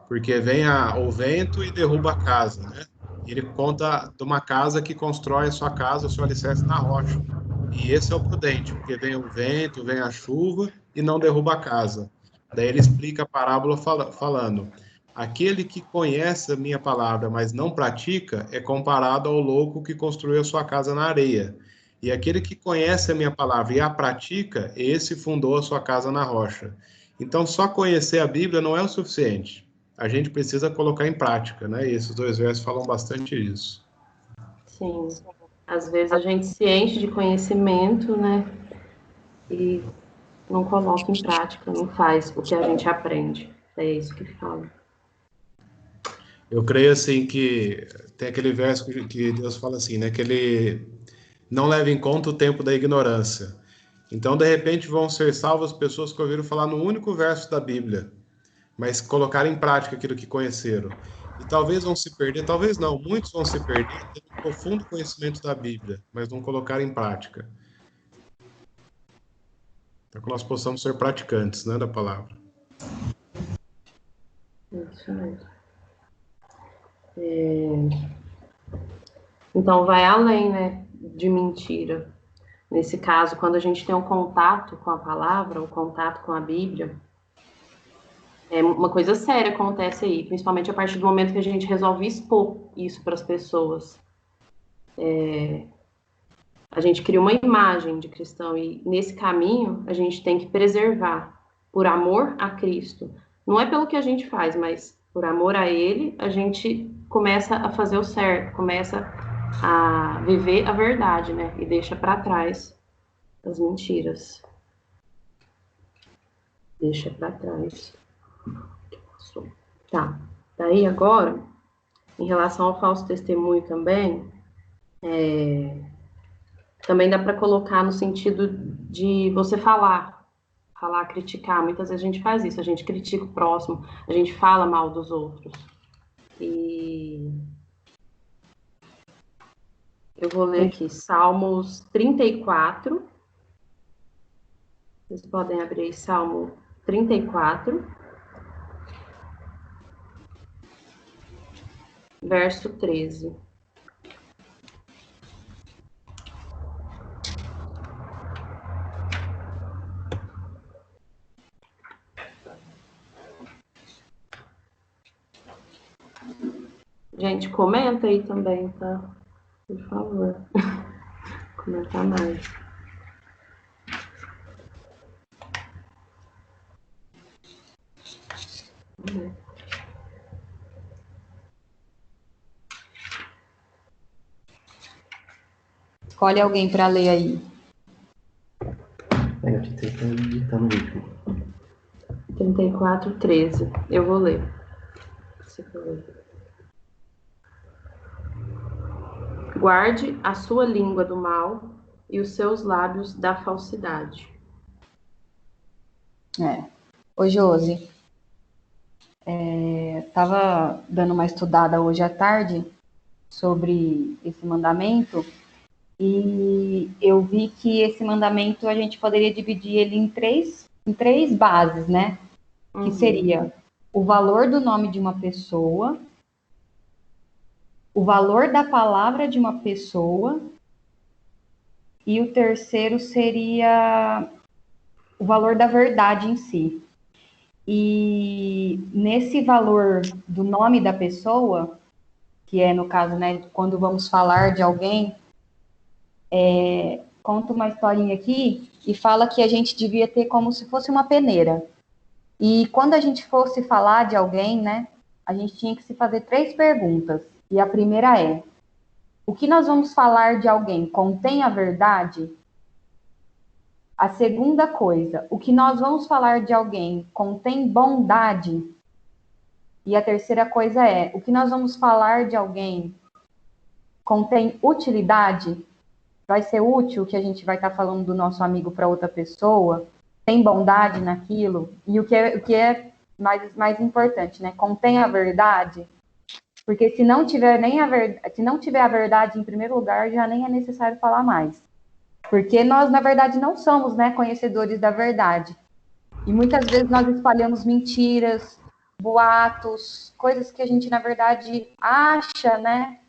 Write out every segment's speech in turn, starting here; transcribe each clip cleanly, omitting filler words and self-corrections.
porque vem o vento e derruba a casa, né? Ele conta de uma casa que constrói a sua casa, o seu alicerce na rocha. E esse é o prudente, porque vem o vento, vem a chuva e não derruba a casa. Daí ele explica a parábola falando: aquele que conhece a minha palavra, mas não pratica, é comparado ao louco que construiu a sua casa na areia. E aquele que conhece a minha palavra e a pratica, esse fundou a sua casa na rocha. Então, só conhecer a Bíblia não é o suficiente. A gente precisa colocar em prática, né? E esses dois versos falam bastante disso. Sim. Às vezes a gente se enche de conhecimento, né? E não coloca em prática, não faz o que a gente aprende. É isso que fala. Eu creio assim que tem aquele verso que Deus fala assim, né? Que ele não leva em conta o tempo da ignorância. Então, de repente, vão ser salvas pessoas que ouviram falar no único verso da Bíblia, mas colocaram em prática aquilo que conheceram. E talvez vão se perder, talvez não, muitos vão se perder tendo um profundo conhecimento da Bíblia, mas não colocaram em prática. Para que nós possamos ser praticantes, né, da palavra. Isso mesmo. Então, vai além, né, de mentira. Nesse caso, quando a gente tem um contato com a palavra, um contato com a Bíblia, uma coisa séria acontece aí, principalmente a partir do momento que a gente resolve expor isso para as pessoas. A gente cria uma imagem de cristão e nesse caminho a gente tem que preservar, por amor a Cristo. Não é pelo que a gente faz, mas por amor a Ele, a gente começa a fazer o certo, começa a viver a verdade, né? E deixa para trás as mentiras. Deixa para trás. Tá. Daí agora, em relação ao falso testemunho também, também dá para colocar no sentido de você falar, criticar. Muitas vezes a gente faz isso, a gente critica o próximo, a gente fala mal dos outros. E eu vou ler aqui Salmos 34. Vocês podem abrir aí, Salmo 34, verso 13. Gente, comenta aí também, tá? Por favor. Comenta mais. Escolhe alguém para ler aí. Eu te tentando editar no vídeo. 34, 13. Eu vou ler. Você for ler. Guarde a sua língua do mal e os seus lábios da falsidade. Ô, Josi, estava dando uma estudada hoje à tarde sobre esse mandamento e eu vi que esse mandamento a gente poderia dividir ele em três bases, né? Que seria o valor do nome de uma pessoa, o valor da palavra de uma pessoa e o terceiro seria o valor da verdade em si. E nesse valor do nome da pessoa, que é no caso, né, quando vamos falar de alguém, conta uma historinha aqui e fala que a gente devia ter como se fosse uma peneira. E quando a gente fosse falar de alguém, né, a gente tinha que se fazer 3 perguntas. E a primeira é: o que nós vamos falar de alguém contém a verdade? A segunda coisa, o que nós vamos falar de alguém contém bondade? E a terceira coisa é, o que nós vamos falar de alguém contém utilidade? Vai ser útil o que a gente vai estar falando do nosso amigo para outra pessoa? Tem bondade naquilo? E o que é mais importante, né? Contém a verdade? Porque se não tiver a verdade em primeiro lugar, já nem é necessário falar mais. Porque nós, na verdade, não somos, né, conhecedores da verdade. E muitas vezes nós espalhamos mentiras, boatos, coisas que a gente, na verdade, acha, né?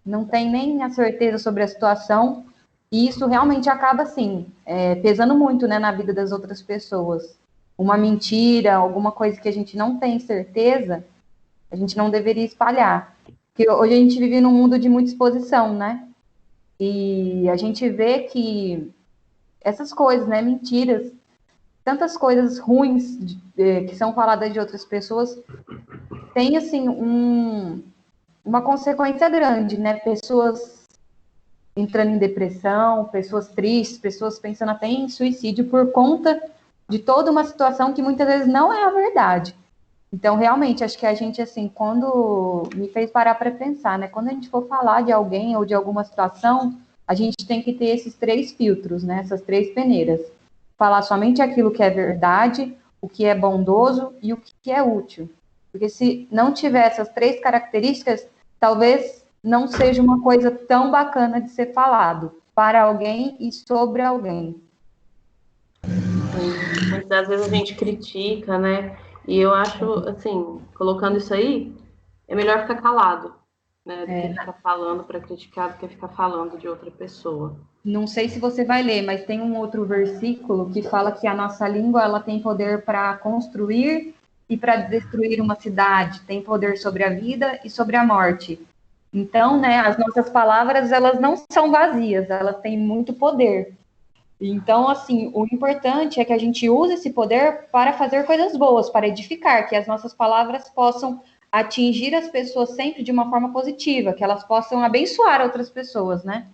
Não tem nem a certeza sobre a situação, e isso realmente acaba, assim, pesando muito, né, na vida das outras pessoas. Uma mentira, alguma coisa que a gente não tem certeza, a gente não deveria espalhar. Porque hoje a gente vive num mundo de muita exposição, né? E a gente vê que essas coisas, né, mentiras, tantas coisas ruins que são faladas de outras pessoas, tem, assim, uma consequência grande, né? Pessoas entrando em depressão, pessoas tristes, pessoas pensando até em suicídio por conta de toda uma situação que muitas vezes não é a verdade. Então, realmente, acho que a gente, assim, quando me fez parar para pensar, né? Quando a gente for falar de alguém ou de alguma situação, a gente tem que ter esses 3 filtros, né? Essas 3 peneiras. Falar somente aquilo que é verdade, o que é bondoso e o que é útil. Porque se não tiver essas 3 características, talvez não seja uma coisa tão bacana de ser falado para alguém e sobre alguém. Muitas das vezes a gente critica, né? E eu acho, assim, colocando isso aí, é melhor ficar calado, né? Do que ficar falando para criticar, do que ficar falando de outra pessoa. Não sei se você vai ler, mas tem um outro versículo que fala que a nossa língua ela tem poder para construir e para destruir uma cidade, tem poder sobre a vida e sobre a morte. Então, né, as nossas palavras, elas não são vazias, elas têm muito poder. Então, assim, o importante é que a gente use esse poder para fazer coisas boas, para edificar, que as nossas palavras possam atingir as pessoas sempre de uma forma positiva, que elas possam abençoar outras pessoas, né?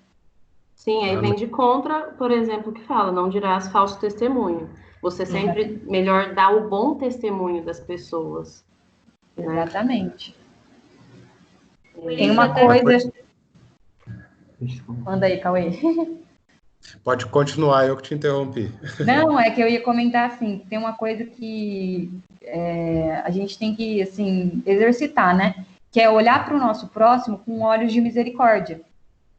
Sim, aí vem de contra, por exemplo, que fala, não dirás falso testemunho. Você sempre melhor dá o bom testemunho das pessoas. Né? Exatamente. Tem uma coisa... Manda aí, Cauê. Pode continuar, eu que te interrompi. Não, é que eu ia comentar assim, tem uma coisa que a gente tem que, assim, exercitar, né? Que é olhar para o nosso próximo com olhos de misericórdia.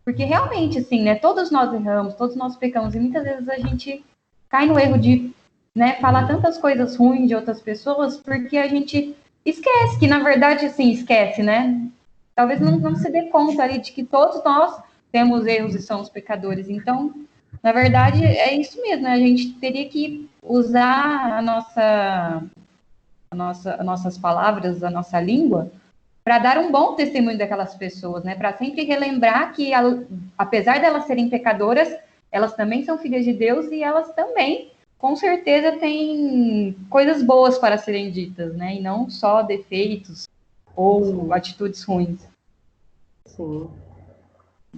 Porque realmente, assim, né? Todos nós erramos, todos nós pecamos, e muitas vezes a gente cai no erro de, né, falar tantas coisas ruins de outras pessoas, porque a gente esquece, que na verdade, assim, esquece, né? Talvez não se dê conta ali de que todos nós temos erros e somos pecadores. Então, na verdade, é isso mesmo, né? A gente teria que usar as nossas palavras, a nossa língua, para dar um bom testemunho daquelas pessoas, né? Para sempre relembrar que, apesar de elas serem pecadoras, elas também são filhas de Deus e elas também, com certeza, têm coisas boas para serem ditas, né? E não só defeitos ou atitudes ruins. Sim.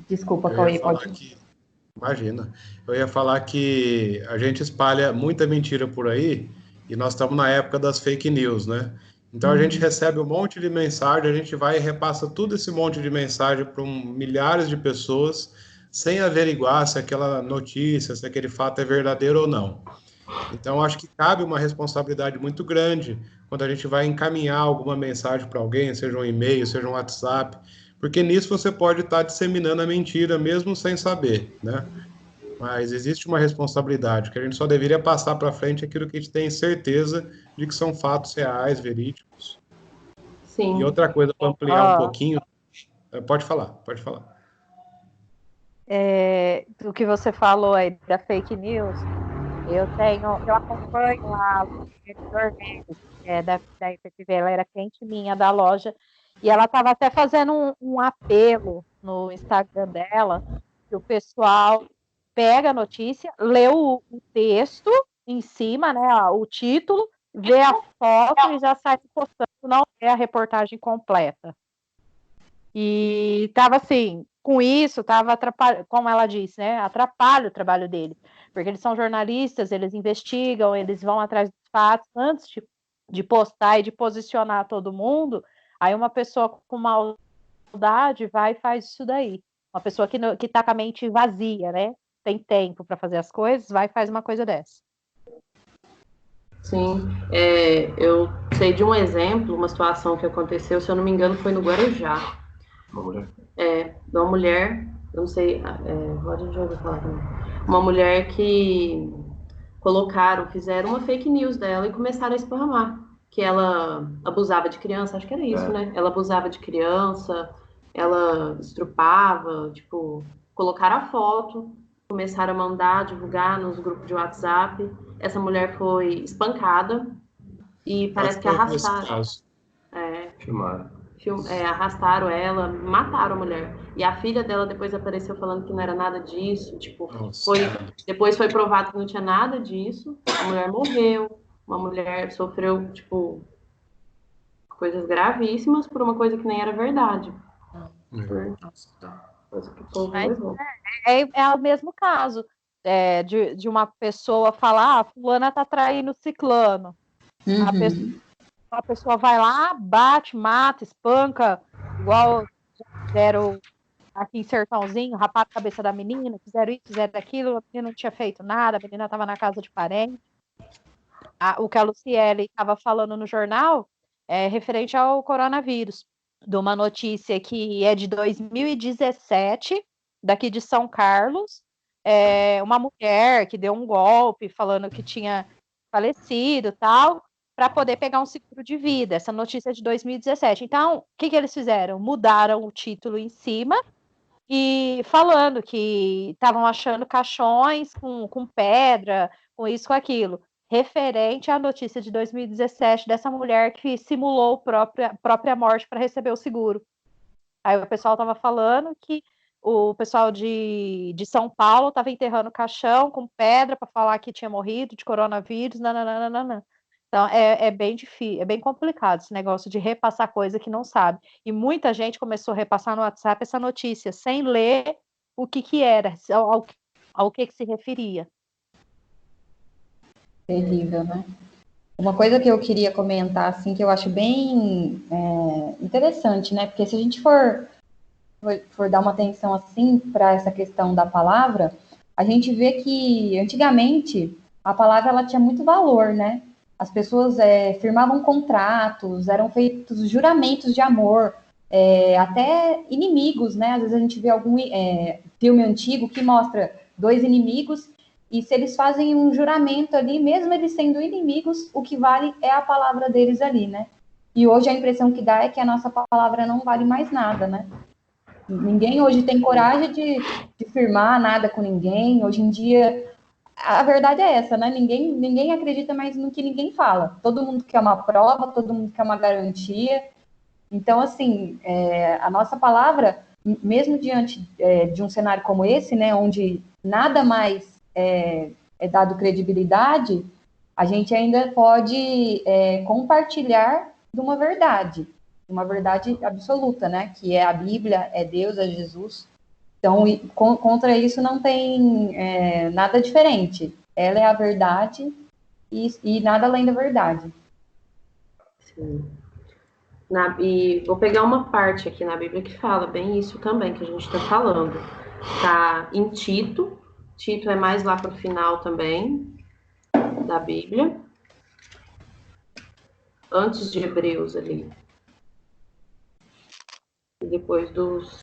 Desculpa, Cauê, pode... Imagina. Eu ia falar que a gente espalha muita mentira por aí e nós estamos na época das fake news, né? Então a gente recebe um monte de mensagem, a gente vai e repassa tudo esse monte de mensagem para milhares de pessoas sem averiguar se aquela notícia, se aquele fato é verdadeiro ou não. Então acho que cabe uma responsabilidade muito grande quando a gente vai encaminhar alguma mensagem para alguém, seja um e-mail, seja um WhatsApp, porque nisso você pode estar disseminando a mentira mesmo sem saber, né? Mas existe uma responsabilidade, que a gente só deveria passar para frente aquilo que a gente tem certeza de que são fatos reais, verídicos. Sim. E outra coisa, para ampliar um pouquinho, pode falar, pode falar. O que você falou aí da fake news, eu acompanho a Dormex, da IPTV, ela era cliente minha da loja, e ela estava até fazendo um apelo no Instagram dela, que o pessoal pega a notícia, lê o texto em cima, né, o título, vê a foto e já sai postando, não é a reportagem completa. E estava assim, com isso, estava atrapalhando, como ela disse, né, atrapalha o trabalho deles, porque eles são jornalistas, eles investigam, eles vão atrás dos fatos antes de postar e de posicionar todo mundo. Aí uma pessoa com maldade vai e faz isso daí. Uma pessoa que está com a mente vazia, né, tem tempo para fazer as coisas, vai e faz uma coisa dessa. Sim, eu sei de um exemplo, uma situação que aconteceu, se eu não me engano, foi no Guarujá. De uma mulher, eu não sei, Roger já ouviu falar também. Uma mulher que fizeram uma fake news dela e começaram a esparramar. que ela abusava de criança, acho que era isso, né? Ela abusava de criança, ela estrupava, tipo, colocaram a foto, começaram a mandar, divulgar nos grupos de WhatsApp. Essa mulher foi espancada e parece Acho que que eu vi esse arrastaram. caso. Filmaram. Arrastaram ela, mataram a mulher. E a filha dela depois apareceu falando que não era nada disso, tipo, Nossa. depois foi provado que não tinha nada disso, a mulher morreu, uma mulher sofreu, tipo, coisas gravíssimas por uma coisa que nem era verdade. Por coisa que o povo Mas levou. é o mesmo caso de uma pessoa falar, fulana tá traindo ciclano. A pessoa vai lá, bate, mata, espanca, igual fizeram aqui em Sertãozinho, raparam a cabeça da menina, fizeram isso, fizeram aquilo, a menina não tinha feito nada, a menina estava na casa de parente. O que a Luciele estava falando no jornal é referente ao coronavírus, de uma notícia que é de 2017, daqui de São Carlos, uma mulher que deu um golpe falando que tinha falecido tal, para poder pegar um seguro de vida. Essa notícia é de 2017. Então, o que eles fizeram? Mudaram o título em cima e falando que estavam achando caixões com pedra, com isso, com aquilo, referente à notícia de 2017 dessa mulher que simulou a própria morte para receber o seguro. Aí o pessoal estava falando que o pessoal de São Paulo estava enterrando caixão com pedra para falar que tinha morrido de coronavírus, nananana. Então, é bem difícil, é bem complicado esse negócio de repassar coisa que não sabe. E muita gente começou a repassar no WhatsApp essa notícia, sem ler o que era, ao que se referia. Terrível, né? Uma coisa que eu queria comentar, assim, que eu acho bem interessante, né? Porque se a gente for dar uma atenção, assim, para essa questão da palavra, a gente vê que, antigamente, a palavra, ela tinha muito valor, né? As pessoas firmavam contratos, eram feitos juramentos de amor, até inimigos, né? Às vezes a gente vê algum filme antigo que mostra dois inimigos e se eles fazem um juramento ali, mesmo eles sendo inimigos, o que vale é a palavra deles ali, né? E hoje a impressão que dá é que a nossa palavra não vale mais nada, né? Ninguém hoje tem coragem de firmar nada com ninguém. Hoje em dia, a verdade é essa, né? Ninguém acredita mais no que ninguém fala. Todo mundo quer uma prova, todo mundo quer uma garantia. Então, assim, a nossa palavra, mesmo diante de um cenário como esse, né, onde nada mais é dado credibilidade, a gente ainda pode compartilhar de uma verdade absoluta, né, que é a Bíblia, é Deus, é Jesus. Então, contra isso não tem nada diferente. Ela é a verdade e nada além da verdade. Sim. E vou pegar uma parte aqui na Bíblia que fala bem isso também, que a gente está falando. Tá em Tito. Tito é mais lá para o final também da Bíblia. Antes de Hebreus ali. E depois dos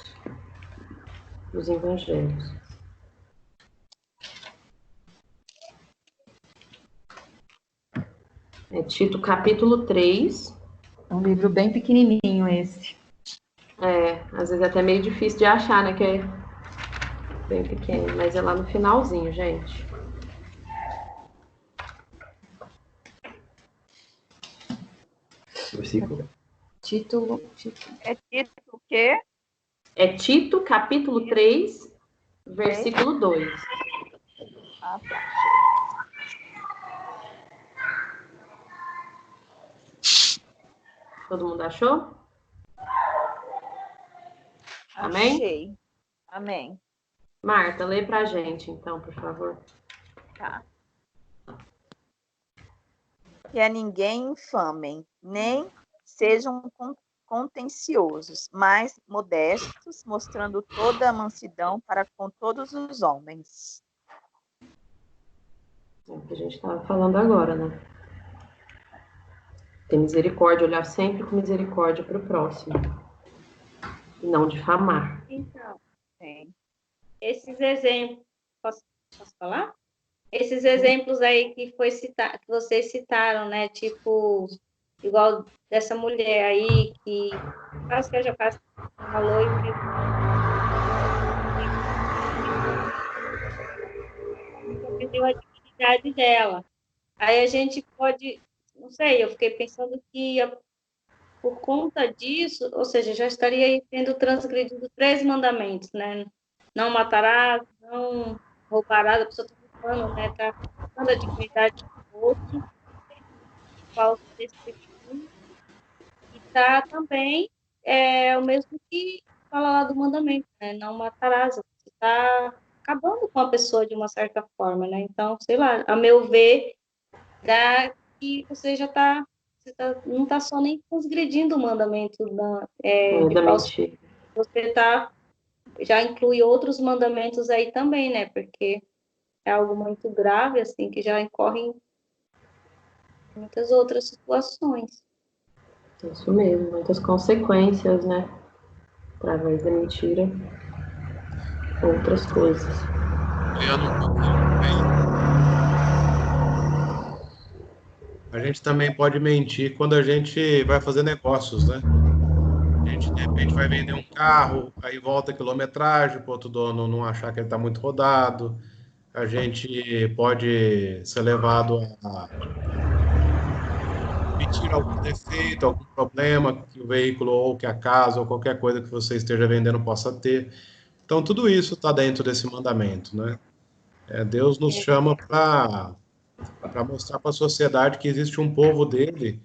evangelhos. É Tito capítulo 3. É um livro bem pequenininho esse. Às vezes é até meio difícil de achar, né? Que é bem pequeno, mas é lá no finalzinho, gente. Versículo. Título. É Tito o quê? É Tito, capítulo 3, versículo 2. Ah, tá. Todo mundo achou? Amém? Achei. Amém. Marta, lê pra gente, então, por favor. Tá. Que a ninguém infamem, nem sejam contenciosos, mas modestos, mostrando toda a mansidão para com todos os homens. É o que a gente estava falando agora, né? Ter misericórdia, olhar sempre com misericórdia para o próximo. E não difamar. Então, esses exemplos, posso falar? Esses exemplos aí que vocês citaram, né? Tipo, igual dessa mulher aí, que quase que já falou e perdeu a dignidade dela. Aí a gente pode, não sei, eu fiquei pensando que por conta disso, ou seja, já estaria aí tendo transgredido 3 mandamentos, né? Não matarás, não roubarás, a pessoa está falando, né? Está falando a dignidade do outro, falso testemunho, e está também o mesmo que fala lá do mandamento, né? Não matarás, você está acabando com a pessoa de uma certa forma, né? Então, sei lá, a meu ver, dá que você já está não está só nem transgredindo o mandamento de Da falso, mentira. você já inclui outros mandamentos aí também, né? Porque é algo muito grave, assim, que já incorre em muitas outras situações. Isso mesmo, muitas consequências, né? Através da mentira, outras coisas. Olhando um pouquinho a gente também pode mentir quando a gente vai fazer negócios, né? A gente, de repente, vai vender um carro, aí volta a quilometragem, para o outro dono não achar que ele está muito rodado. A gente pode ser levado a admitir algum defeito, algum problema que o veículo ou que a casa ou qualquer coisa que você esteja vendendo possa ter. Então, tudo isso está dentro desse mandamento, né? Deus nos chama para mostrar para a sociedade que existe um povo dele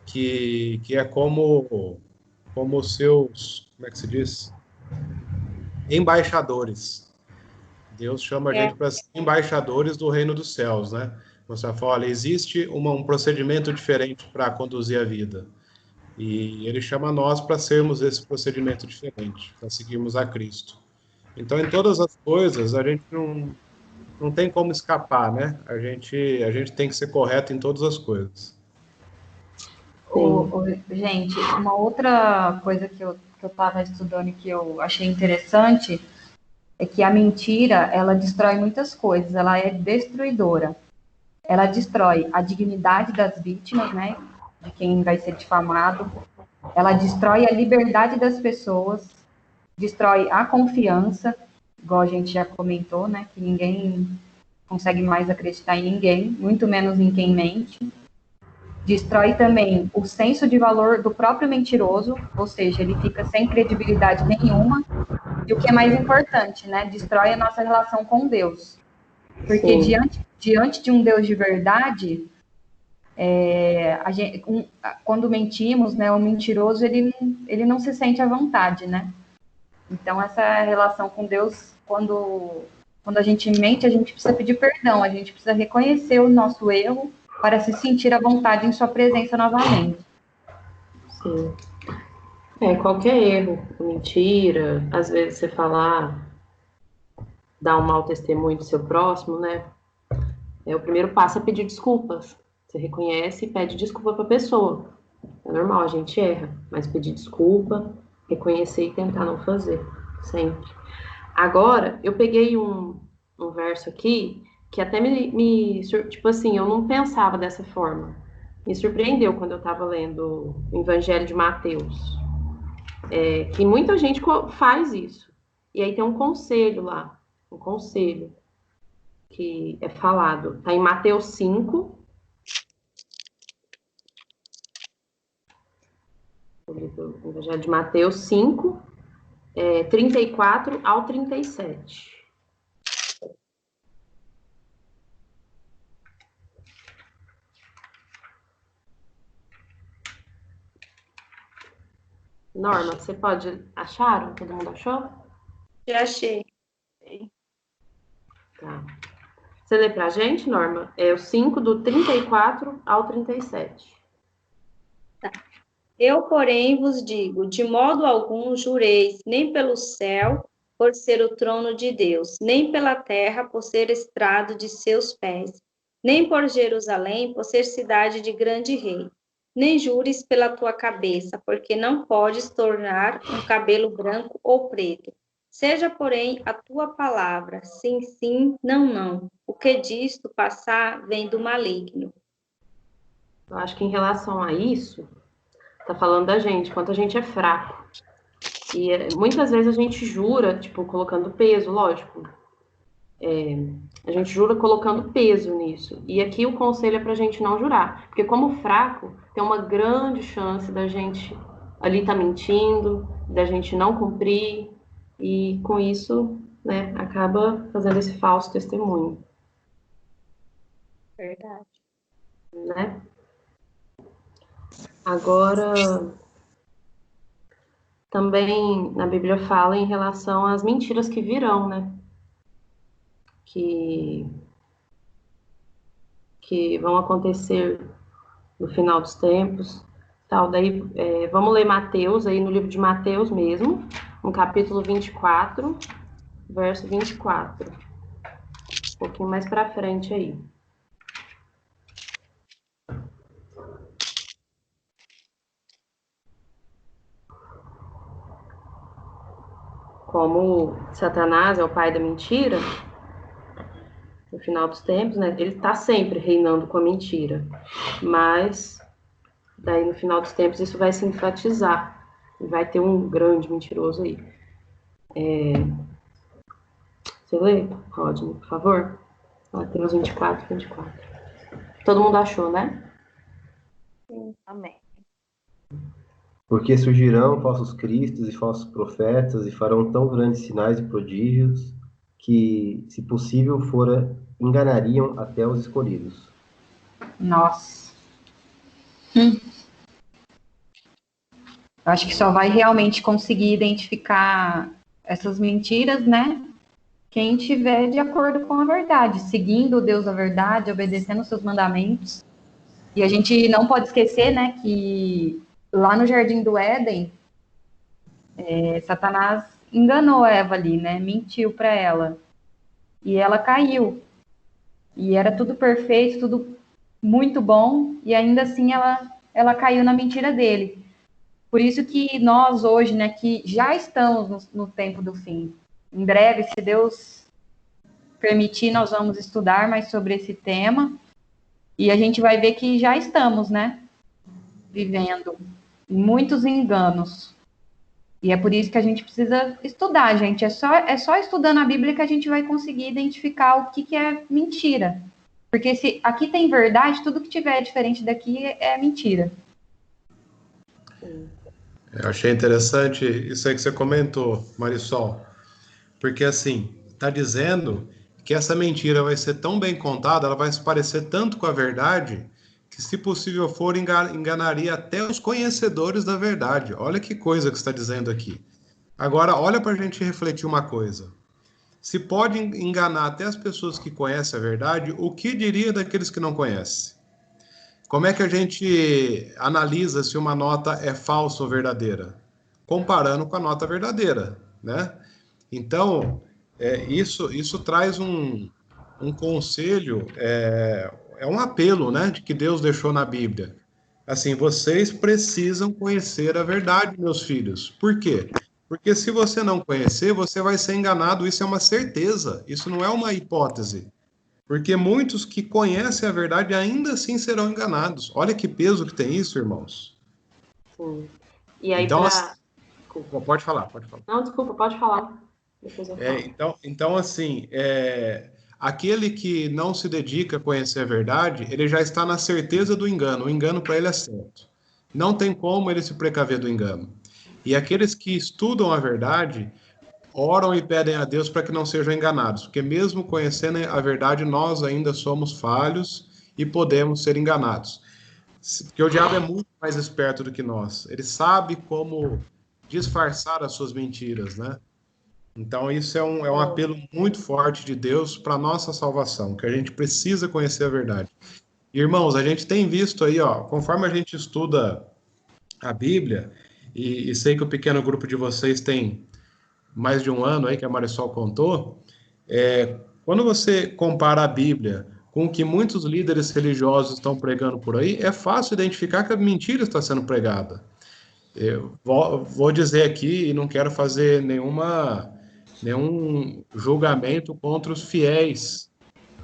que é como os seus, como é que se diz? Embaixadores. Deus chama a gente para ser embaixadores do reino dos céus, né? Mostrar, olha, existe um procedimento diferente para conduzir a vida. E ele chama nós para sermos esse procedimento diferente, para seguirmos a Cristo. Então, em todas as coisas, a gente não tem como escapar, né? A gente tem que ser correto em todas as coisas. Gente, uma outra coisa que eu estava estudando e que eu achei interessante é que a mentira, ela destrói muitas coisas, ela é destruidora. Ela destrói a dignidade das vítimas, né? De quem vai ser difamado. Ela destrói a liberdade das pessoas, destrói a confiança, igual a gente já comentou, né? Que ninguém consegue mais acreditar em ninguém, muito menos em quem mente. Destrói também o senso de valor do próprio mentiroso, ou seja, ele fica sem credibilidade nenhuma. E o que é mais importante, né? Destrói a nossa relação com Deus. Porque diante de um Deus de verdade, quando mentimos, né, o mentiroso ele não se sente à vontade, né? Então essa relação com Deus, quando a gente mente, a gente precisa pedir perdão, a gente precisa reconhecer o nosso erro para se sentir à vontade em sua presença novamente. Sim. Qualquer erro, mentira, às vezes você falar, dar um mau testemunho do seu próximo, né? O primeiro passo é pedir desculpas. Você reconhece e pede desculpa para a pessoa. É normal, a gente erra, mas pedir desculpa, reconhecer e tentar não fazer, sempre. Agora, eu peguei um verso aqui que até tipo assim, eu não pensava dessa forma. Me surpreendeu quando eu estava lendo o Evangelho de Mateus. Que muita gente faz isso. E aí tem um conselho lá, um conselho que é falado. Está em Mateus 5. O Evangelho de Mateus 5, 34 ao 37. Norma, você pode achar? Todo mundo achou? Já achei. Tá. Você lê pra gente, Norma? É o 5, do 34 ao 37. Tá. Eu, porém, vos digo, de modo algum jureis, nem pelo céu, por ser o trono de Deus, nem pela terra, por ser estrado de seus pés, nem por Jerusalém, por ser cidade de grande rei. Nem jures pela tua cabeça, porque não podes tornar um cabelo branco ou preto. Seja, porém, a tua palavra, sim, sim, não, não. O que disto passar vem do maligno. Eu acho que em relação a isso, tá falando da gente, quanto a gente é fraco. E muitas vezes a gente jura, tipo, colocando peso, lógico. A gente jura colocando peso nisso. E aqui o conselho é pra gente não jurar. Porque como fraco, tem uma grande chance da gente ali tá mentindo, da gente não cumprir. E com isso, né, acaba fazendo esse falso testemunho, Verdade. né? Agora, também na Bíblia fala em relação às mentiras que virão, né? Que vão acontecer no final dos tempos, tal. Daí, vamos ler Mateus, aí no livro de Mateus mesmo, no capítulo 24, verso 24. Um pouquinho mais para frente aí. Como Satanás é o pai da mentira, no final dos tempos, né? Ele está sempre reinando com a mentira. Mas, daí no final dos tempos, isso vai se enfatizar. E vai ter um grande mentiroso aí. Você lê, Rodney, por favor? Mateus 24, 24. Todo mundo achou, né? Amém. Porque surgirão falsos cristos e falsos profetas e farão tão grandes sinais e prodígios que, se possível fora, enganariam até os escolhidos. Nossa. Eu acho que só vai realmente conseguir identificar essas mentiras, né? Quem estiver de acordo com a verdade, seguindo o Deus da verdade, obedecendo os seus mandamentos. E a gente não pode esquecer, né, que lá no Jardim do Éden, Satanás enganou Eva ali, né? Mentiu para ela. E ela caiu. E era tudo perfeito, tudo muito bom, e ainda assim ela caiu na mentira dele. Por isso que nós hoje, né, que já estamos no tempo do fim. Em breve, se Deus permitir, nós vamos estudar mais sobre esse tema. E a gente vai ver que já estamos, né, vivendo muitos enganos. E é por isso que a gente precisa estudar, gente. É só estudando a Bíblia que a gente vai conseguir identificar o que é mentira. Porque se aqui tem verdade, tudo que tiver diferente daqui é mentira. Eu achei interessante isso aí que você comentou, Marisol, porque assim, está dizendo que essa mentira vai ser tão bem contada, ela vai se parecer tanto com a verdade, que se possível for, enganaria até os conhecedores da verdade. Olha que coisa que está dizendo aqui. Agora, olha para a gente refletir uma coisa. Se pode enganar até as pessoas que conhecem a verdade, o que diria daqueles que não conhecem? Como é que a gente analisa se uma nota é falsa ou verdadeira? Comparando com a nota verdadeira, né? Então, isso traz um conselho, um apelo, né, de que Deus deixou na Bíblia. Assim, vocês precisam conhecer a verdade, meus filhos. Por quê? Porque se você não conhecer, você vai ser enganado, isso é uma certeza, isso não é uma hipótese. Porque muitos que conhecem a verdade ainda assim serão enganados. Olha que peso que tem isso, irmãos. Sim. E aí, Então, Desculpa. pode falar. Não, desculpa, pode falar. Depois eu falo. Então, assim, aquele que não se dedica a conhecer a verdade, ele já está na certeza do engano. O engano para ele é certo. Não tem como ele se precaver do engano. E aqueles que estudam a verdade, oram e pedem a Deus para que não sejam enganados, porque mesmo conhecendo a verdade, nós ainda somos falhos e podemos ser enganados. Porque o diabo é muito mais esperto do que nós. Ele sabe como disfarçar as suas mentiras, né? Então, isso é um apelo muito forte de Deus para a nossa salvação, que a gente precisa conhecer a verdade. Irmãos, a gente tem visto aí, ó, conforme a gente estuda a Bíblia, e sei que o pequeno grupo de vocês tem mais de um ano aí, que a Marisol contou, quando você compara a Bíblia com o que muitos líderes religiosos estão pregando por aí, é fácil identificar que a mentira está sendo pregada. Eu vou dizer aqui, e não quero fazer nenhum julgamento contra os fiéis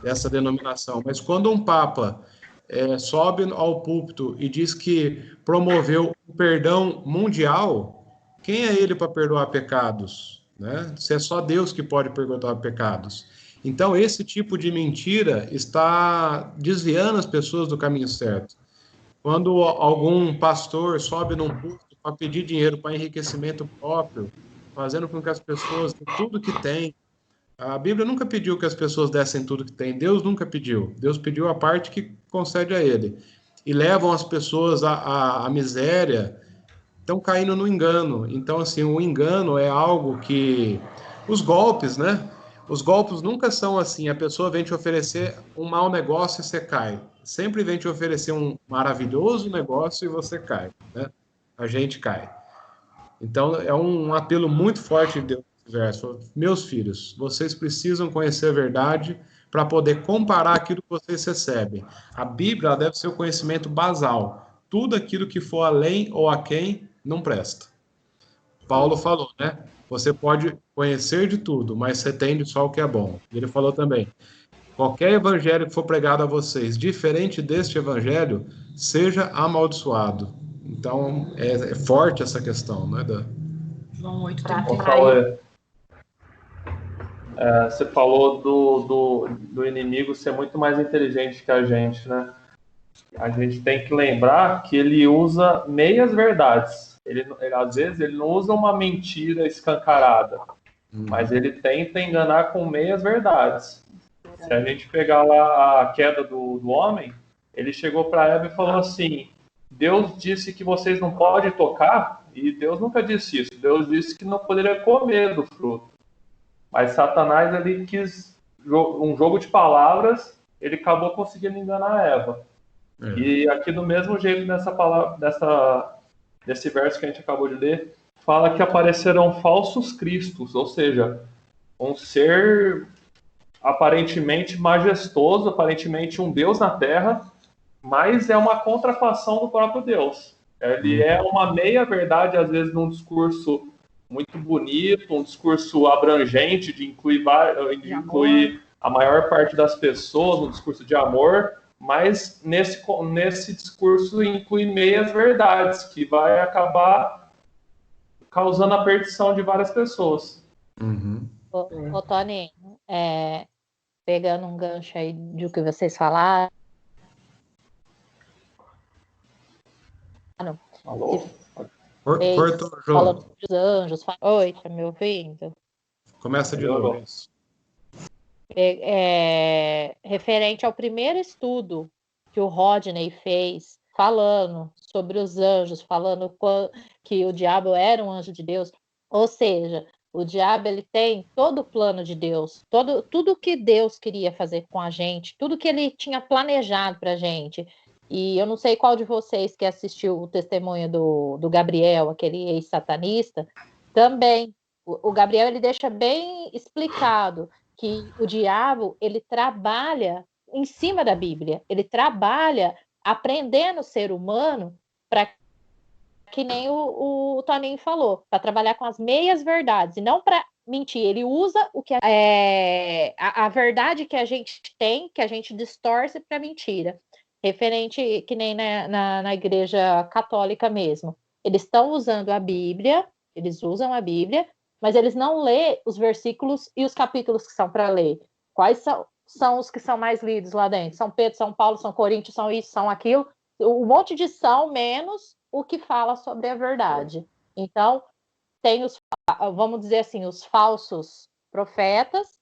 dessa denominação, mas quando um papa sobe ao púlpito e diz que promoveu o perdão mundial, quem é ele para perdoar pecados? Né? Se é só Deus que pode perdoar pecados. Então, esse tipo de mentira está desviando as pessoas do caminho certo. Quando algum pastor sobe num púlpito para pedir dinheiro para enriquecimento próprio, fazendo com que as pessoas dêem tudo que têm, a Bíblia nunca pediu que as pessoas dessem tudo que têm. Deus nunca pediu. Deus pediu a parte que concede a ele. E levam as pessoas à miséria, estão caindo no engano. Então, assim, o engano é algo que... Os golpes, né? Os golpes nunca são assim, a pessoa vem te oferecer um mau negócio e você cai. Sempre vem te oferecer um maravilhoso negócio e você cai, né? A gente cai. Então, é um apelo muito forte de Deus nesse verso. Meus filhos, vocês precisam conhecer a verdade para poder comparar aquilo que vocês recebem. A Bíblia ela deve ser o conhecimento basal. Tudo aquilo que for além ou aquém não presta. Paulo falou, né? Você pode conhecer de tudo, mas você tem só o que é bom. Ele falou também, qualquer evangelho que for pregado a vocês, diferente deste evangelho, seja amaldiçoado. Então, é forte essa questão, né? João 8, você falou do inimigo ser muito mais inteligente que a gente, né? A gente tem que lembrar que ele usa meias verdades. Ele, às vezes, ele não usa uma mentira escancarada, mas ele tenta enganar com meias verdades. Se a gente pegar lá a queda do homem, ele chegou para Eva e falou assim, Deus disse que vocês não podem tocar, e Deus nunca disse isso. Deus disse que não poderia comer do fruto. Mas Satanás, ele quis um jogo de palavras, ele acabou conseguindo enganar a Eva. E aqui do mesmo jeito, nesse verso que a gente acabou de ler, fala que aparecerão falsos cristos, ou seja, um ser aparentemente majestoso, aparentemente um Deus na Terra, mas é uma contrafação do próprio Deus. Ele é uma meia-verdade, às vezes, num discurso muito bonito, um discurso abrangente, de incluir a maior parte das pessoas, um discurso de amor, mas nesse discurso inclui meias-verdades, que vai acabar causando a perdição de várias pessoas. Ô Tony, pegando um gancho aí do que vocês falaram. Alô? Cortou, João. Falando dos anjos. Oi, tá me ouvindo? Começa de novo. Referente ao primeiro estudo que o Rodney fez, falando sobre os anjos, falando que o diabo era um anjo de Deus, ou seja, o diabo ele tem todo o plano de Deus, tudo que Deus queria fazer com a gente, tudo que ele tinha planejado para a gente. E eu não sei qual de vocês que assistiu o testemunho do Gabriel, aquele ex-satanista, também. O Gabriel ele deixa bem explicado que o diabo ele trabalha em cima da Bíblia, ele trabalha aprendendo o ser humano para que nem o Toninho falou, para trabalhar com as meias verdades e não para mentir. Ele usa o que a verdade que a gente tem, que a gente distorce para mentira. Referente que nem na igreja católica mesmo. Eles estão usando a Bíblia, eles usam a Bíblia, mas eles não lêem os versículos e os capítulos que são para ler. Quais são os que são mais lidos lá dentro? São Pedro, São Paulo, São Coríntios, são isso, são aquilo. Um monte de são menos o que fala sobre a verdade. Então, tem vamos dizer assim, os falsos profetas,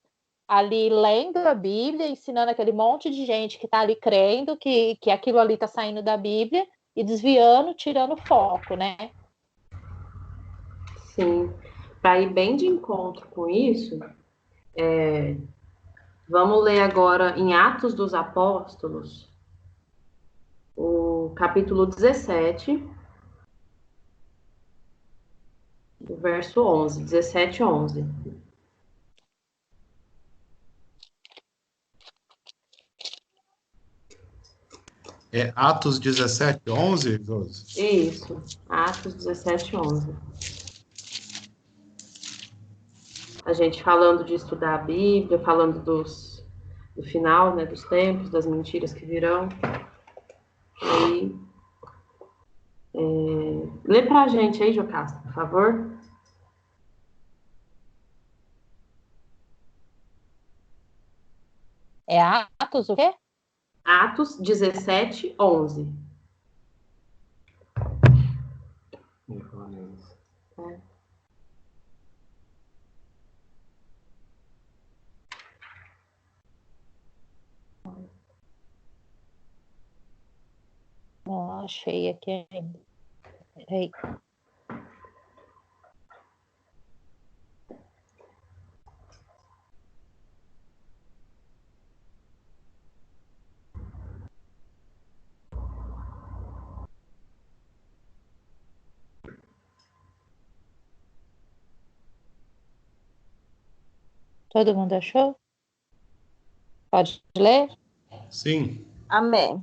ali lendo a Bíblia, ensinando aquele monte de gente que está ali crendo que aquilo ali está saindo da Bíblia e desviando, tirando foco, né? Sim. Para ir bem de encontro com isso, vamos ler agora em Atos dos Apóstolos, o capítulo 17, o verso 11, 17 e 11. Atos 17, 11, Josi? Isso, Atos 17, 11. A gente falando de estudar a Bíblia, falando do final, né, dos tempos, das mentiras que virão. Lê para a gente aí, Jocasta, por favor. É Atos o quê? Atos 17, 11. Não achei aqui ainda. Peraí. Todo mundo achou? Pode ler? Sim. Amém.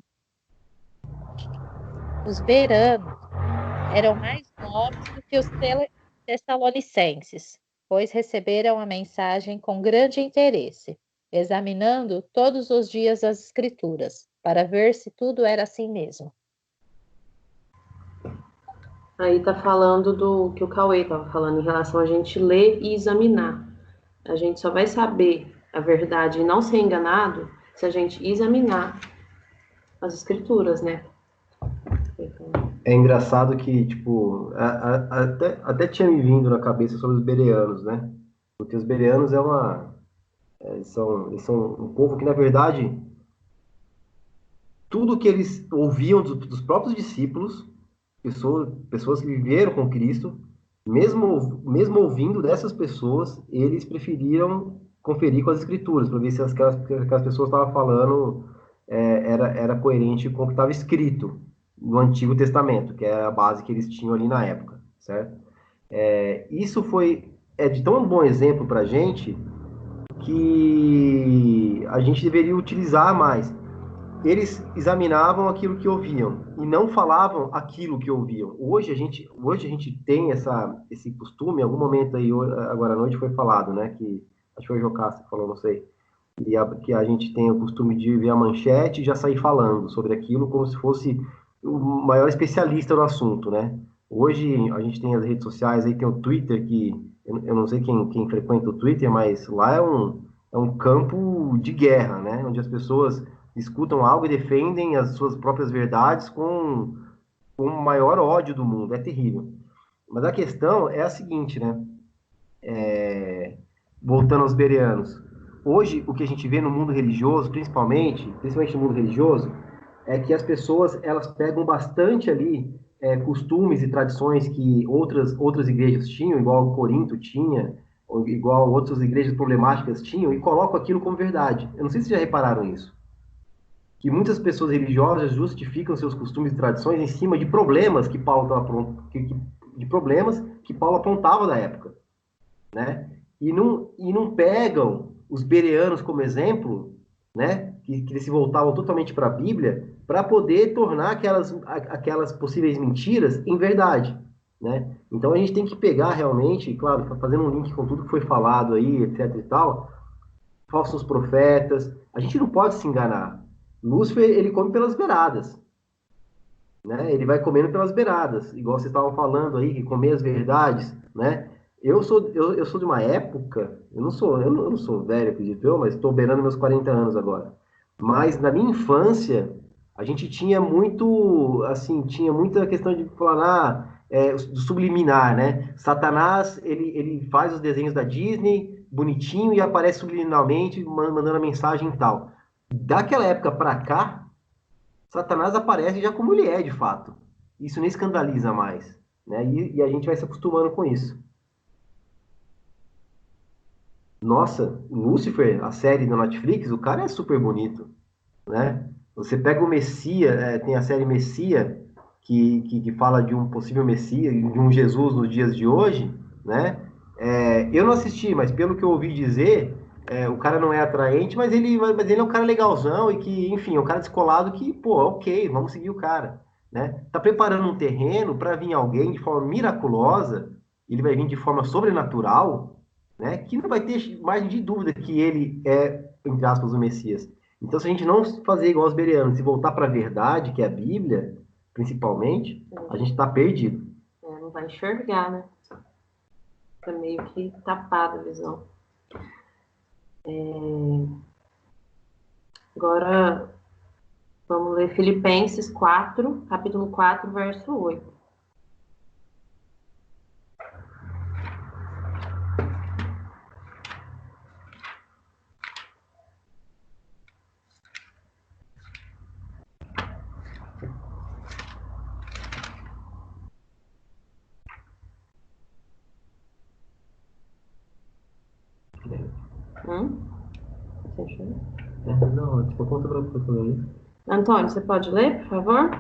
Os bereanos eram mais nobres do que os tessalonicenses, pois receberam a mensagem com grande interesse, examinando todos os dias as Escrituras, para ver se tudo era assim mesmo. Aí tá falando do que o Cauê estava falando em relação a gente ler e examinar. A gente só vai saber a verdade e não ser enganado se a gente examinar as escrituras, né? É engraçado que, tipo, até tinha me vindo na cabeça sobre os bereanos, né? Porque os bereanos eles são um povo que, na verdade, tudo que eles ouviam dos próprios discípulos, pessoas que viveram com Cristo, mesmo ouvindo dessas pessoas, eles preferiram conferir com as Escrituras, para ver se aquelas pessoas estavam falando era coerente com o que estava escrito no Antigo Testamento, que é a base que eles tinham ali na época, certo? Isso é de tão bom exemplo para a gente que a gente deveria utilizar mais. Eles examinavam aquilo que ouviam e não falavam aquilo que ouviam. Hoje a gente tem esse costume, em algum momento aí, agora à noite foi falado, né, que acho que foi o Jocasta que falou, não sei, que a gente tem o costume de ver a manchete e já sair falando sobre aquilo como se fosse o maior especialista no assunto, né? Hoje a gente tem as redes sociais, aí tem o Twitter, que eu não sei quem frequenta o Twitter, mas lá é um campo de guerra, né? Onde as pessoas escutam algo e defendem as suas próprias verdades com o maior ódio do mundo. É terrível. Mas a questão é a seguinte, né? Voltando aos bereanos. Hoje, o que a gente vê no mundo religioso, principalmente no mundo religioso, é que as pessoas elas pegam bastante ali costumes e tradições que outras igrejas tinham, igual Corinto tinha, ou igual outras igrejas problemáticas tinham, e colocam aquilo como verdade. Eu não sei se vocês já repararam isso. Que muitas pessoas religiosas justificam seus costumes e tradições em cima de problemas que Paulo apontava da época, né? E não pegam os bereanos como exemplo, né? Que eles se voltavam totalmente para a Bíblia para poder tornar aquelas possíveis mentiras em verdade, né? Então a gente tem que pegar realmente, claro, fazendo um link com tudo que foi falado aí, etc e tal, falsos profetas, a gente não pode se enganar. Lúcifer, ele come pelas beiradas, né? Ele vai comendo pelas beiradas, igual vocês estavam falando aí, que comer as verdades, né? Eu sou de uma época, eu não sou velho, acredito eu, mas estou beirando meus 40 anos agora. Mas na minha infância, a gente tinha muito, assim, tinha muita questão de falar, do subliminar, né? Satanás, ele faz os desenhos da Disney, bonitinho, e aparece subliminalmente, mandando a mensagem e tal. Daquela época para cá, Satanás aparece já como ele é, de fato. Isso nem escandaliza mais, né? E a gente vai se acostumando com isso. Nossa, Lúcifer, a série da Netflix, o cara é super bonito, né? Você pega o Messias, tem a série Messias, que fala de um possível Messias, de um Jesus nos dias de hoje, né? Eu não assisti, mas pelo que eu ouvi dizer, o cara não é atraente, mas ele é um cara legalzão e que, enfim, é um cara descolado que, pô, ok, vamos seguir o cara, né? Tá preparando um terreno para vir alguém de forma miraculosa, ele vai vir de forma sobrenatural, né? Que não vai ter margem de dúvida que ele é, entre aspas, o Messias. Então, se a gente não fazer igual os bereanos e voltar para a verdade, que é a Bíblia, principalmente, a gente está perdido. não vai enxergar, né? Fica meio que tapada a visão. Agora, vamos ler Filipenses 4, capítulo 4, verso 8. Você achou? Não, tipo, conta pra ler. Antônio, você pode ler, por favor?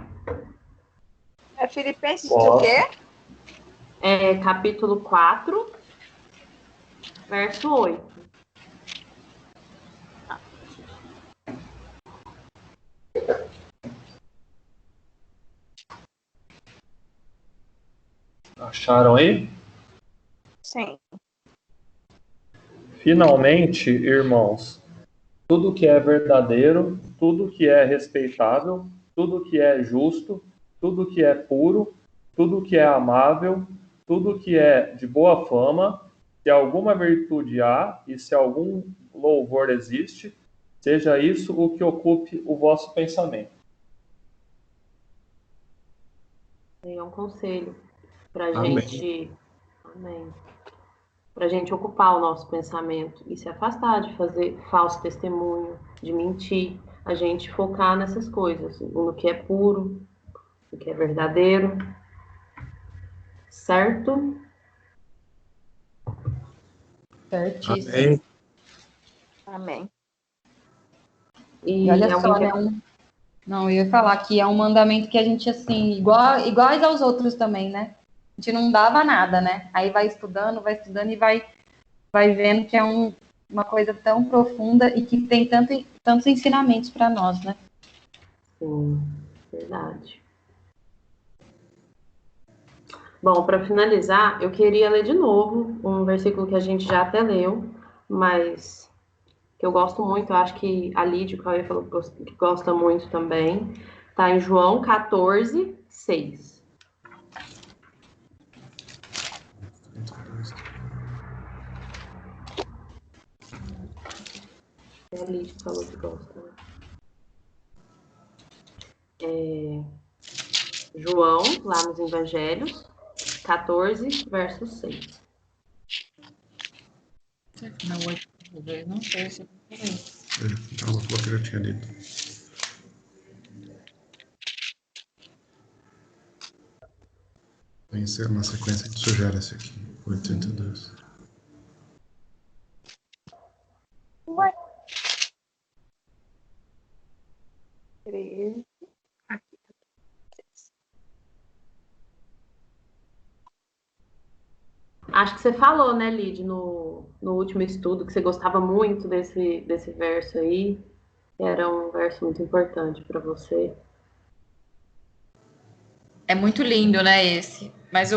É Filipenses o quê? Capítulo 4, verso 8. Acharam aí? Sim. Finalmente, irmãos, tudo que é verdadeiro, tudo que é respeitável, tudo que é justo, tudo que é puro, tudo que é amável, tudo que é de boa fama, se alguma virtude há e se algum louvor existe, seja isso o que ocupe o vosso pensamento. É um conselho para Amém. gente. Amém. Para gente ocupar o nosso pensamento e se afastar de fazer falso testemunho, de mentir, a gente focar nessas coisas, no que é puro, no que é verdadeiro, certo? Certíssimo. Amém. Amém. E olha alguém só, né? Não, eu ia falar que é um mandamento que a gente, assim, iguais aos outros também, né? A gente não dava nada, né? Aí vai estudando e vai vendo que é uma coisa tão profunda e que tem tantos ensinamentos para nós, né? Sim, verdade. Bom, para finalizar, eu queria ler de novo um versículo que a gente já até leu, mas que eu gosto muito, eu acho que a Lídia, que o Cauê falou que gosta muito também, está em João 14, 6. É a Lídia que falou que gosta, né? João, lá nos Evangelhos, 14, verso 6. Não sei se Ela falou que eu tinha lido. Vem ser uma sequência que sugere esse aqui, 82. Ué. 13. Acho que você falou, né, Lid, no último estudo, que você gostava muito desse verso aí. Era um verso muito importante para você. É muito lindo, né, esse. Mas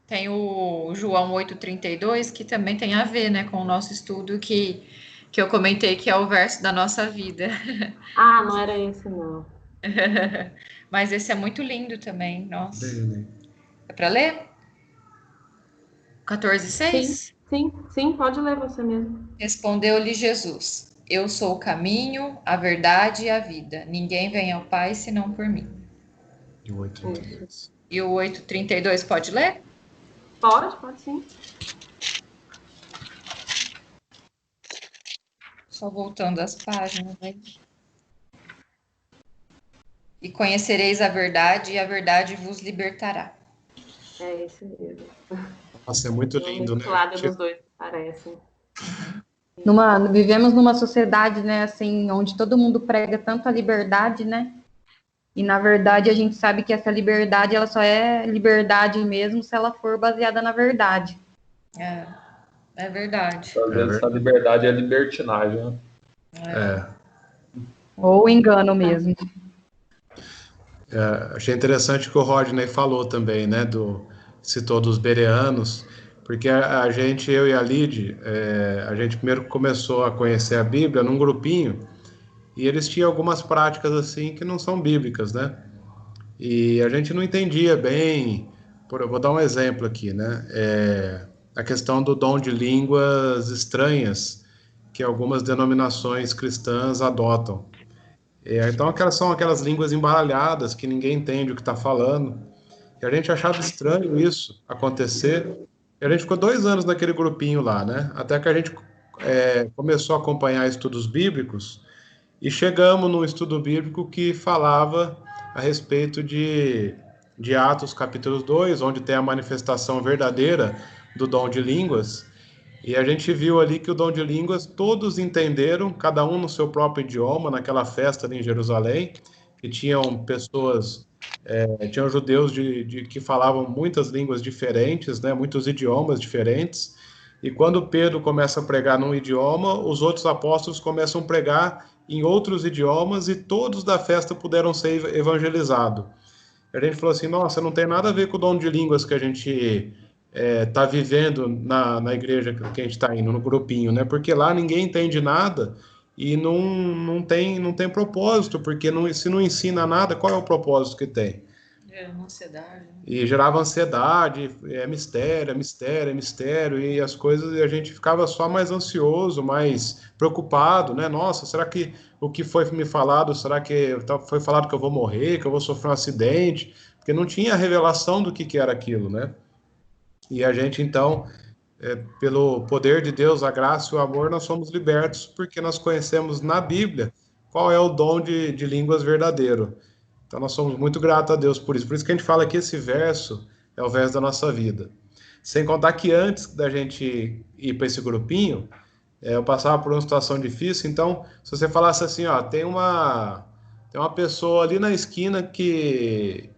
tem o João 8,32, que também tem a ver, né, com o nosso estudo, que eu comentei que é o verso da nossa vida. Ah, não era esse, não. Mas esse é muito lindo também, nossa. Dele. É para ler? 14,6? Sim, pode ler você mesmo. Respondeu-lhe Jesus: Eu sou o caminho, a verdade e a vida. Ninguém vem ao Pai senão por mim. E o 832. E o 8,32 pode ler? Pode sim. Só voltando às páginas aí. E conhecereis a verdade, e a verdade vos libertará. É esse mesmo. Nossa, é muito lindo, né? Lado dos dois, parecem. Vivemos numa sociedade, né, assim, onde todo mundo prega tanto a liberdade, né? E, na verdade, a gente sabe que essa liberdade, ela só é liberdade mesmo se ela for baseada na verdade. É verdade. Às vezes essa liberdade é libertinagem, né? Ou engano mesmo. Achei interessante que o Rodney falou também, né? Citou dos bereanos, porque a gente, eu e a Lid, a gente primeiro começou a conhecer a Bíblia num grupinho, e eles tinham algumas práticas assim que não são bíblicas, né? E a gente não entendia bem Eu vou dar um exemplo aqui, né? A questão do dom de línguas estranhas que algumas denominações cristãs adotam. Então, são aquelas línguas embaralhadas que ninguém entende o que está falando. E a gente achava estranho isso acontecer. E a gente ficou 2 anos naquele grupinho lá, né? Até que a gente começou a acompanhar estudos bíblicos e chegamos num estudo bíblico que falava a respeito de Atos capítulo 2, onde tem a manifestação verdadeira do dom de línguas. E a gente viu ali que o dom de línguas todos entenderam, cada um no seu próprio idioma, naquela festa ali em Jerusalém, que tinham pessoas, tinham judeus que falavam muitas línguas diferentes, né, muitos idiomas diferentes. E quando Pedro começa a pregar num idioma, os outros apóstolos começam a pregar em outros idiomas e todos da festa puderam ser evangelizados. A gente falou assim, nossa, não tem nada a ver com o dom de línguas que a gente está vivendo na igreja que a gente está indo, no grupinho, né? Porque lá ninguém entende nada e não tem propósito, porque se não ensina nada, qual é o propósito que tem? Ansiedade. E gerava ansiedade, mistério, e as coisas, e a gente ficava só mais ansioso, mais preocupado, né? Nossa, será que o que foi me falado, será que foi falado que eu vou morrer, que eu vou sofrer um acidente? Porque não tinha revelação do que era aquilo, né? E a gente, então, pelo poder de Deus, a graça e o amor, nós somos libertos, porque nós conhecemos na Bíblia qual é o dom de línguas verdadeiro. Então, nós somos muito gratos a Deus por isso. Por isso que a gente fala que esse verso é o verso da nossa vida. Sem contar que antes da gente ir para esse grupinho, eu passava por uma situação difícil. Então, se você falasse assim, ó, tem uma pessoa ali na esquina que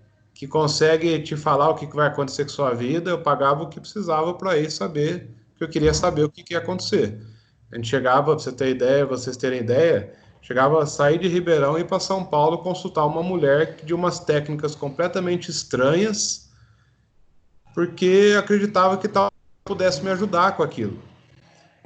consegue te falar o que vai acontecer com sua vida, eu pagava o que precisava para ir saber, porque eu queria saber o que ia acontecer. A gente chegava, para você ter ideia, vocês terem ideia, chegava a sair de Ribeirão e ir para São Paulo consultar uma mulher de umas técnicas completamente estranhas, porque acreditava que tal pudesse me ajudar com aquilo.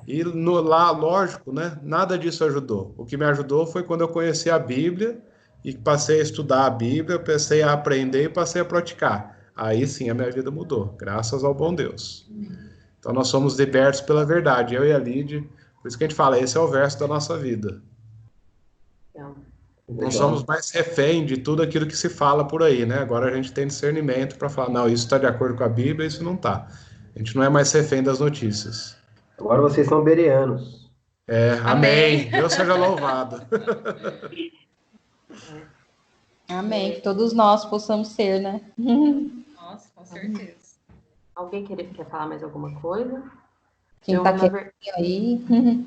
E lá, lógico, né, nada disso ajudou. O que me ajudou foi quando eu conheci a Bíblia e passei a estudar a Bíblia, passei a aprender e passei a praticar. Aí sim a minha vida mudou, graças ao bom Deus. Então nós somos libertos pela verdade, eu e a Lide. Por isso que a gente fala, esse é o verso da nossa vida. Não somos mais refém de tudo aquilo que se fala por aí, né? Agora a gente tem discernimento para falar, não, isso está de acordo com a Bíblia, isso não está. A gente não é mais refém das notícias. Agora vocês são bereanos. Amém. Deus seja louvado. Amém. Que todos nós possamos ser, né? Nossa, com certeza. Alguém quer falar mais alguma coisa? Quem está querendo aí?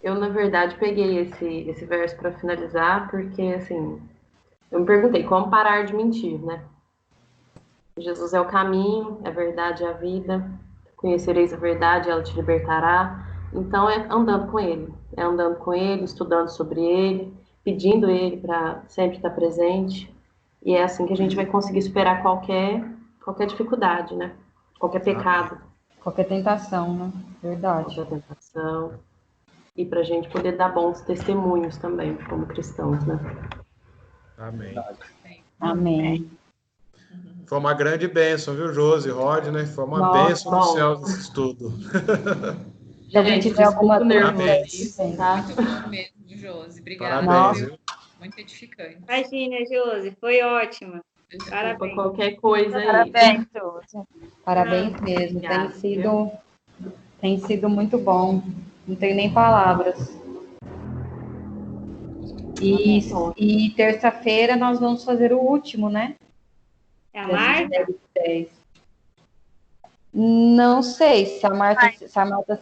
Eu, na verdade, peguei esse verso para finalizar, porque, assim, eu me perguntei como parar de mentir, né? Jesus é o caminho, é a verdade, é a vida. Conhecereis a verdade, ela te libertará. Então, é andando com ele, estudando sobre ele, pedindo ele para sempre estar presente. E é assim que a gente vai conseguir superar qualquer dificuldade, né? Qualquer pecado. Qualquer tentação, né? Verdade. Qualquer tentação. E para a gente poder dar bons testemunhos também, como cristãos, né? Amém. Amém. Foi uma grande bênção, viu, Josi, Rodney? Foi uma bênção do céu esse estudo. Se alguém tiver alguma dúvida, tá? Muito bom mesmo, Josi. Obrigada. Parabéns, viu? Muito edificante. Imagina, Josi, foi ótima. Parabéns. Qualquer coisa aí. Parabéns, Josi. Parabéns mesmo. Obrigada, Tem sido muito bom. Não tenho nem palavras. E terça-feira nós vamos fazer o último, né? É a Marta? Não sei se a Marta